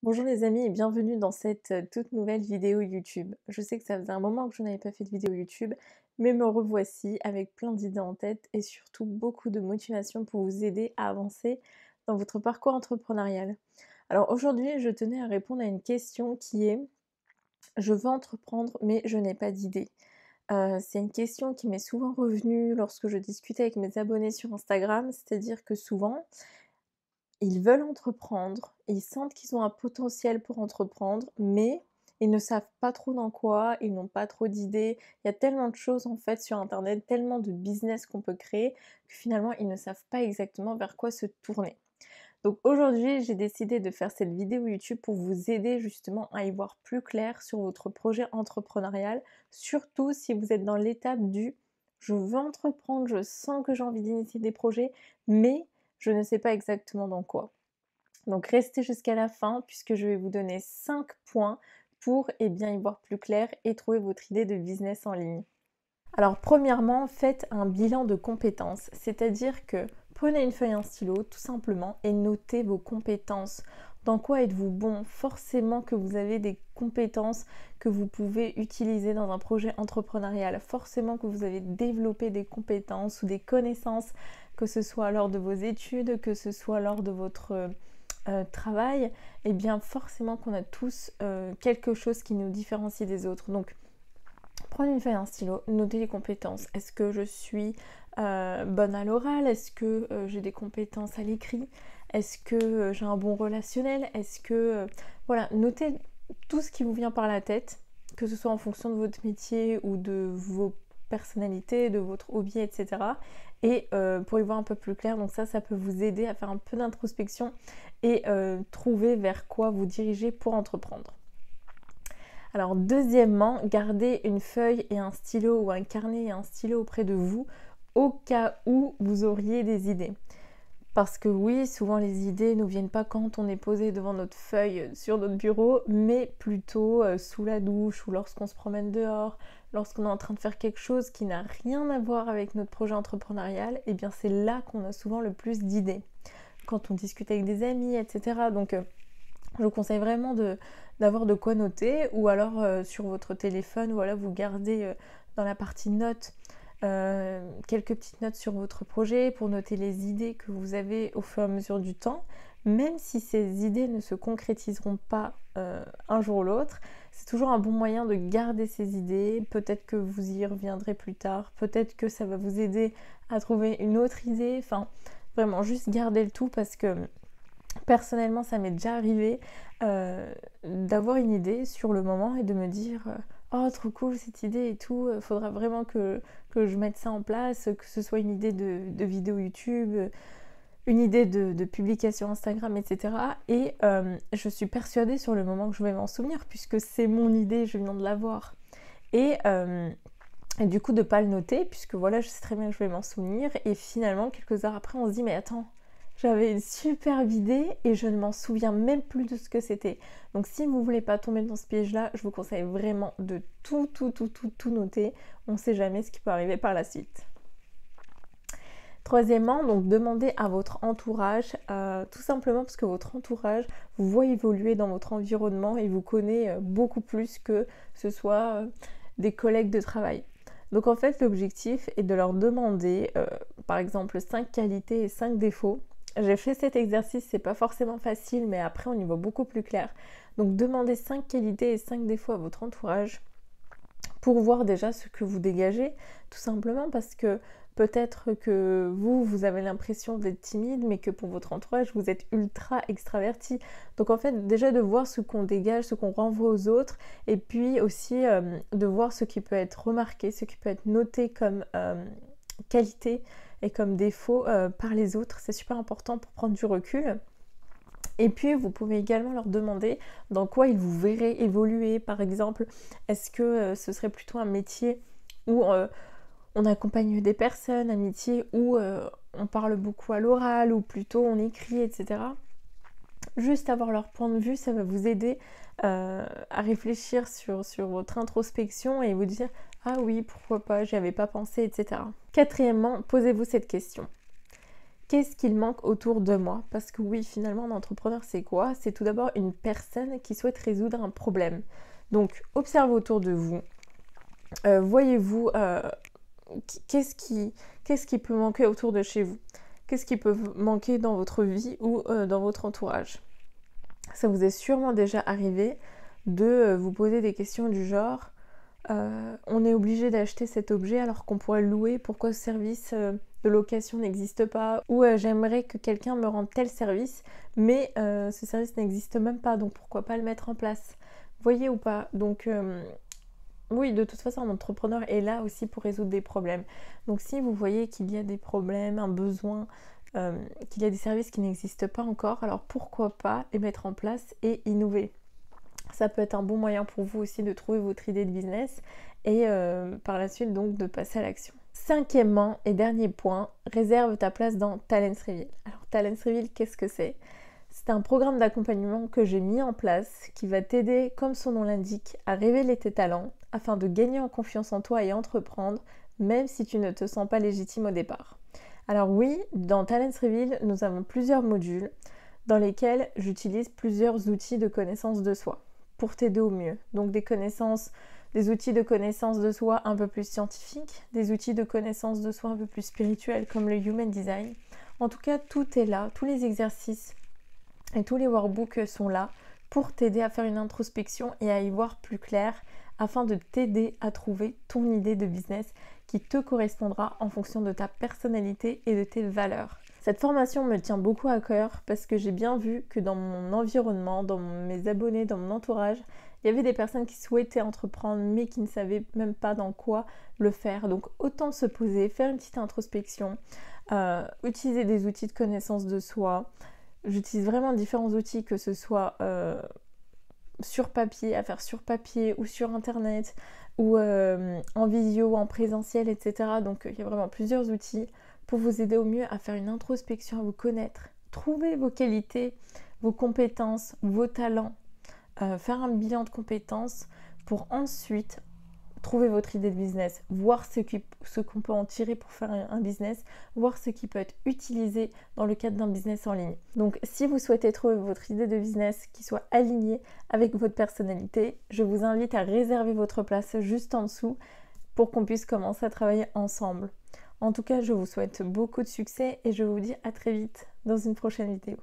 Bonjour les amis et bienvenue dans cette toute nouvelle vidéo YouTube. Je sais que ça faisait un moment que je n'avais pas fait de vidéo YouTube, mais me revoici avec plein d'idées en tête et surtout beaucoup de motivation pour vous aider à avancer dans votre parcours entrepreneurial. Alors aujourd'hui, je tenais à répondre à une question qui est: je veux entreprendre mais je n'ai pas d'idée. C'est une question qui m'est souvent revenue lorsque je discutais avec mes abonnés sur Instagram, c'est-à-dire que souvent ils veulent entreprendre, ils sentent qu'ils ont un potentiel pour entreprendre, mais ils ne savent pas trop dans quoi, ils n'ont pas trop d'idées. Il y a tellement de choses en fait sur internet, tellement de business qu'on peut créer, que finalement ils ne savent pas exactement vers quoi se tourner. Donc aujourd'hui, j'ai décidé de faire cette vidéo YouTube pour vous aider justement à y voir plus clair sur votre projet entrepreneurial, surtout si vous êtes dans l'étape du je veux entreprendre, je sens que j'ai envie d'initier des projets, mais je ne sais pas exactement dans quoi. Donc restez jusqu'à la fin puisque je vais vous donner 5 points pour bien y voir plus clair et trouver votre idée de business en ligne. Alors premièrement, faites un bilan de compétences, c'est-à-dire que prenez une feuille et un stylo tout simplement et notez vos compétences. Dans quoi êtes-vous bon? Forcément que vous avez des compétences que vous pouvez utiliser dans un projet entrepreneurial. Forcément que vous avez développé des compétences ou des connaissances, que ce soit lors de vos études, que ce soit lors de votre travail. Et bien forcément qu'on a tous quelque chose qui nous différencie des autres. Donc prenez une feuille et un stylo, notez les compétences. Est-ce que je suis bonne à l'oral? Est-ce que j'ai des compétences à l'écrit? Est-ce que j'ai un bon relationnel? Est-ce que... voilà, notez tout ce qui vous vient par la tête, que ce soit en fonction de votre métier ou de vos personnalités, de votre hobby, etc. Et pour y voir un peu plus clair, donc ça peut vous aider à faire un peu d'introspection et trouver vers quoi vous diriger pour entreprendre. Alors deuxièmement, gardez une feuille et un stylo ou un carnet et un stylo auprès de vous au cas où vous auriez des idées. Parce que oui, souvent les idées ne nous viennent pas quand on est posé devant notre feuille sur notre bureau, mais plutôt sous la douche ou lorsqu'on se promène dehors, lorsqu'on est en train de faire quelque chose qui n'a rien à voir avec notre projet entrepreneurial, et bien c'est là qu'on a souvent le plus d'idées. Quand on discute avec des amis, etc. Donc je vous conseille vraiment d'avoir de quoi noter, ou alors sur votre téléphone, voilà, vous gardez dans la partie notes quelques petites notes sur votre projet pour noter les idées que vous avez au fur et à mesure du temps. Même si ces idées ne se concrétiseront pas un jour ou l'autre, c'est toujours un bon moyen de garder ces idées. Peut-être que vous y reviendrez plus tard, peut-être que ça va vous aider à trouver une autre idée. Enfin, vraiment, juste garder le tout parce que personnellement, ça m'est déjà arrivé d'avoir une idée sur le moment et de me dire oh trop cool cette idée et tout, faudra vraiment que je mette ça en place, que ce soit une idée de vidéo YouTube, une idée de publication Instagram, etc. Et je suis persuadée sur le moment que je vais m'en souvenir puisque c'est mon idée, je viens de l'avoir. Et du coup de pas le noter puisque voilà, je sais très bien que je vais m'en souvenir et finalement quelques heures après on se dit mais attends, j'avais une superbe idée et je ne m'en souviens même plus de ce que c'était. Donc si vous ne voulez pas tomber dans ce piège-là, je vous conseille vraiment de tout noter. On ne sait jamais ce qui peut arriver par la suite. Troisièmement, donc demandez à votre entourage, tout simplement parce que votre entourage vous voit évoluer dans votre environnement et vous connaît beaucoup plus que ce soit des collègues de travail. Donc en fait, l'objectif est de leur demander, par exemple, 5 qualités et 5 défauts. J'ai fait cet exercice, c'est pas forcément facile, mais après on y voit beaucoup plus clair. Donc demandez 5 qualités et 5 défauts à votre entourage pour voir déjà ce que vous dégagez, tout simplement parce que peut-être que vous avez l'impression d'être timide, mais que pour votre entourage, vous êtes ultra extraverti. Donc en fait, déjà de voir ce qu'on dégage, ce qu'on renvoie aux autres, et puis aussi de voir ce qui peut être remarqué, ce qui peut être noté comme qualité et comme défaut par les autres. C'est super important pour prendre du recul. Et puis vous pouvez également leur demander dans quoi ils vous verraient évoluer. Par exemple, est-ce que ce serait plutôt un métier où on accompagne des personnes, un métier où on parle beaucoup à l'oral, ou plutôt on écrit, etc. Juste avoir leur point de vue, ça va vous aider à réfléchir sur votre introspection et vous dire ah oui, pourquoi pas, j'y avais pas pensé, etc. Quatrièmement, posez-vous cette question. Qu'est-ce qu'il manque autour de moi? Parce que oui, finalement, un entrepreneur, c'est quoi? C'est tout d'abord une personne qui souhaite résoudre un problème. Donc, observez autour de vous. Voyez-vous, qu'est-ce qui peut manquer autour de chez vous? Qu'est-ce qui peut manquer dans votre vie ou dans votre entourage? Ça vous est sûrement déjà arrivé de vous poser des questions du genre on est obligé d'acheter cet objet alors qu'on pourrait le louer, pourquoi ce service de location n'existe pas? Ou j'aimerais que quelqu'un me rende tel service, mais ce service n'existe même pas, donc pourquoi pas le mettre en place? Voyez ou pas? Donc oui, de toute façon, un entrepreneur est là aussi pour résoudre des problèmes. Donc si vous voyez qu'il y a des problèmes, un besoin, qu'il y a des services qui n'existent pas encore, alors pourquoi pas les mettre en place et innover? Ça peut être un bon moyen pour vous aussi de trouver votre idée de business et par la suite donc de passer à l'action. Cinquièmement et dernier point, réserve ta place dans Talents Reveal. Alors Talents Reveal, qu'est-ce que c'est? C'est un programme d'accompagnement que j'ai mis en place qui va t'aider, comme son nom l'indique, à révéler tes talents afin de gagner en confiance en toi et entreprendre, même si tu ne te sens pas légitime au départ. Alors oui, dans Talents Reveal, nous avons plusieurs modules dans lesquels j'utilise plusieurs outils de connaissance de soi pour t'aider au mieux. Donc des outils de connaissance de soi un peu plus scientifiques, des outils de connaissance de soi un peu plus spirituels comme le Human Design. En tout cas, tout est là, tous les exercices et tous les workbooks sont là pour t'aider à faire une introspection et à y voir plus clair afin de t'aider à trouver ton idée de business qui te correspondra en fonction de ta personnalité et de tes valeurs. Cette formation me tient beaucoup à cœur parce que j'ai bien vu que dans mon environnement, dans mes abonnés, dans mon entourage, il y avait des personnes qui souhaitaient entreprendre mais qui ne savaient même pas dans quoi le faire. Donc autant se poser, faire une petite introspection, utiliser des outils de connaissance de soi. J'utilise vraiment différents outils, que ce soit sur papier, à faire sur papier ou sur internet ou en visio, en présentiel, etc. Donc il y a vraiment plusieurs outils pour vous aider au mieux à faire une introspection, à vous connaître, trouver vos qualités, vos compétences, vos talents, faire un bilan de compétences pour ensuite trouver votre idée de business, voir ce qu'on peut en tirer pour faire un business, voir ce qui peut être utilisé dans le cadre d'un business en ligne. Donc si vous souhaitez trouver votre idée de business qui soit alignée avec votre personnalité, je vous invite à réserver votre place juste en dessous pour qu'on puisse commencer à travailler ensemble. En tout cas, je vous souhaite beaucoup de succès et je vous dis à très vite dans une prochaine vidéo.